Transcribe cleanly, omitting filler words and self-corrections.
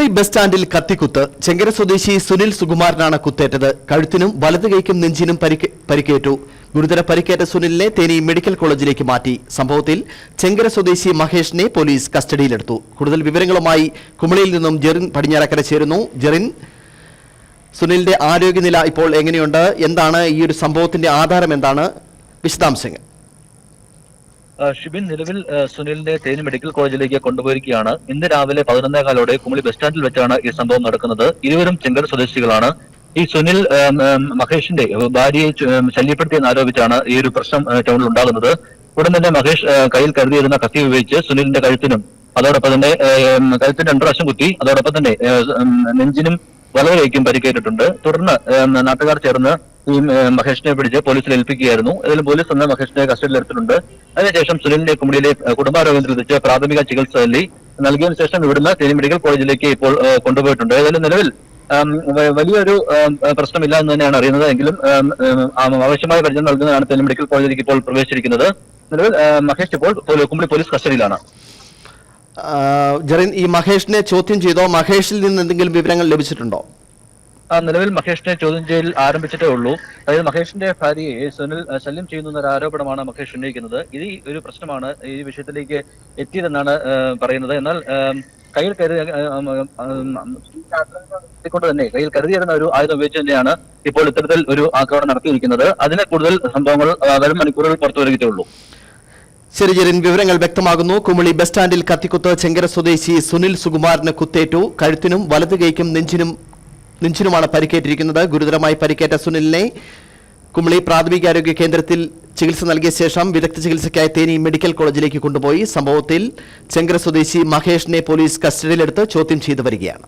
Kumily bus സ്റ്റാൻഡിൽ കത്തിക്കുത്ത്. ചെങ്കര സ്വദേശി സുനിൽ സുകുമാരനാണ് കുത്തേറ്റത്. കഴുത്തിനും വലതു കൈക്കും നെഞ്ചിനും പരിക്കേറ്റു. ഗുരുതര പരിക്കേറ്റ സുനിലിനെ തേനി മെഡിക്കൽ കോളേജിലേക്ക് മാറ്റി. സംഭവത്തിൽ ചെങ്കര സ്വദേശി മഹേഷിനെ പോലീസ് കസ്റ്റഡിയിലെടുത്തു. കൂടുതൽ വിവരങ്ങളുമായി കുമളിയിൽ നിന്നും ജെറിൻ പടിഞ്ഞാറക്കര ചേരുന്നു. ജെറിൻ, സുനിലിന്റെ ആരോഗ്യനില ഇപ്പോൾ എങ്ങനെയുണ്ട്? എന്താണ് ഈ ഒരു സംഭവത്തിന്റെ ആധാരം? എന്താണ് വിശദാംശങ്ങൾ? ഷിബിൻ, നിലവിൽ സുനിലിനെ തേനി മെഡിക്കൽ കോളേജിലേക്ക് കൊണ്ടുപോയിരിക്കുകയാണ്. ഇന്ന് രാവിലെ 11:15 കുമളി ബസ് സ്റ്റാൻഡിൽ വെച്ചാണ് ഈ സംഭവം നടക്കുന്നത്. ഇരുവരും ചെങ്കര സ്വദേശികളാണ്. ഈ സുനിൽ മഹേഷിന്റെ ഭാര്യയെ ശല്യപ്പെടുത്തിയെന്ന് ആരോപിച്ചാണ് ഈ ഒരു പ്രശ്നം ടൗണിൽ ഉണ്ടാകുന്നത്. ഉടൻ തന്നെ മഹേഷ് കയ്യിൽ കരുതിയിരുന്ന കത്തി ഉപയോഗിച്ച് സുനിലിന്റെ കഴുത്തിനും അതോടൊപ്പം തന്നെ കഴുത്തിന്റെ 2 പ്രാവശ്യം കുത്തി. അതോടൊപ്പം തന്നെ നെഞ്ചിനും വലതുകൈക്കും പരിക്കേറ്റിട്ടുണ്ട്. തുടർന്ന് നാട്ടുകാർ ചേർന്ന് ഈ മഹേഷിനെ പിടിച്ച് പോലീസിൽ ഏൽപ്പിക്കുകയായിരുന്നു. ഇതിലും പോലീസ് തന്നെ മഹേഷിനെ കസ്റ്റഡിയിലെടുത്തിട്ടുണ്ട്. അതിനുശേഷം സുനിലിനെ കുമളിയിലെ കുടുംബാരോഗ്യത്തിൽ എത്തിച്ച് പ്രാഥമിക ചികിത്സ നൽകിയതിനു ശേഷം ഇവിടുന്ന് തേനി മെഡിക്കൽ കോളേജിലേക്ക് ഇപ്പോൾ കൊണ്ടുപോയിട്ടുണ്ട്. ഏതായാലും നിലവിൽ വലിയൊരു പ്രശ്നമില്ല എന്ന് തന്നെയാണ് അറിയുന്നത്. എങ്കിലും ആവശ്യമായ പരിചരണം നൽകുന്നതാണ് തേനി മെഡിക്കൽ കോളേജിലേക്ക് ഇപ്പോൾ പ്രവേശിച്ചിരിക്കുന്നത്. നിലവിൽ മഹേഷ് ഇപ്പോൾ കുമളി പോലീസ് കസ്റ്റഡിയിലാണ്. ജെറിൻ, ഈ മഹേഷിനെ ചോദ്യം ചെയ്തോ? മഹേഷിൽ നിന്ന് എന്തെങ്കിലും വിവരങ്ങൾ ലഭിച്ചിട്ടുണ്ടോ? നിലവിൽ മഹേഷിനെ ചോദ്യം ചെയ്യൽ ആരംഭിച്ചിട്ടേ ഉള്ളൂ. അതായത് മഹേഷിന്റെ ഭാര്യയെ സുനിൽ ശല്യം ചെയ്യുന്ന ഒരു ആരോപണമാണ് മഹേഷ് ഉന്നയിക്കുന്നത്. ഇത് ഒരു പ്രശ്നമാണ് ഈ വിഷയത്തിലേക്ക് എത്തിയതെന്നാണ് പറയുന്നത്. എന്നാൽ കയ്യിൽ കൊണ്ട് തന്നെ കയ്യിൽ കരുതിയിരുന്ന ഒരു ആയുധം ഉപയോഗിച്ച് തന്നെയാണ് ഇപ്പോൾ ഇത്തരത്തിൽ ഒരു ആക്രമണം നടത്തിയിരിക്കുന്നത്. അതിന് കൂടുതൽ സംഭവങ്ങൾ വരും മണിക്കൂറുകൾ പുറത്തു വരികയേ ഉള്ളൂ. ശരി ജെറിൻ, വിവരങ്ങൾ വ്യക്തമാകുന്നു. കുമളി ബസ് സ്റ്റാൻഡിൽ കത്തിക്കുത്ത്. ചെങ്കര സ്വദേശി സുനിൽ സുകുമാരന് കുത്തേറ്റു. കഴുത്തിനും വലതു കൈക്കും നെഞ്ചിനുമാണ് പരിക്കേറ്റിരിക്കുന്നത്. ഗുരുതരമായി പരിക്കേറ്റ സുനിലിനെ കുമളി പ്രാഥമികാരോഗ്യ കേന്ദ്രത്തിൽ ചികിത്സ നൽകിയ ശേഷം വിദഗ്ധ ചികിത്സയ്ക്കായി തേനി മെഡിക്കൽ കോളേജിലേക്ക് കൊണ്ടുപോയി. സംഭവത്തിൽ ചെങ്കര സ്വദേശി മഹേഷിനെ പോലീസ് കസ്റ്റഡിയിലെടുത്ത് ചോദ്യം ചെയ്തു വരികയാണ്.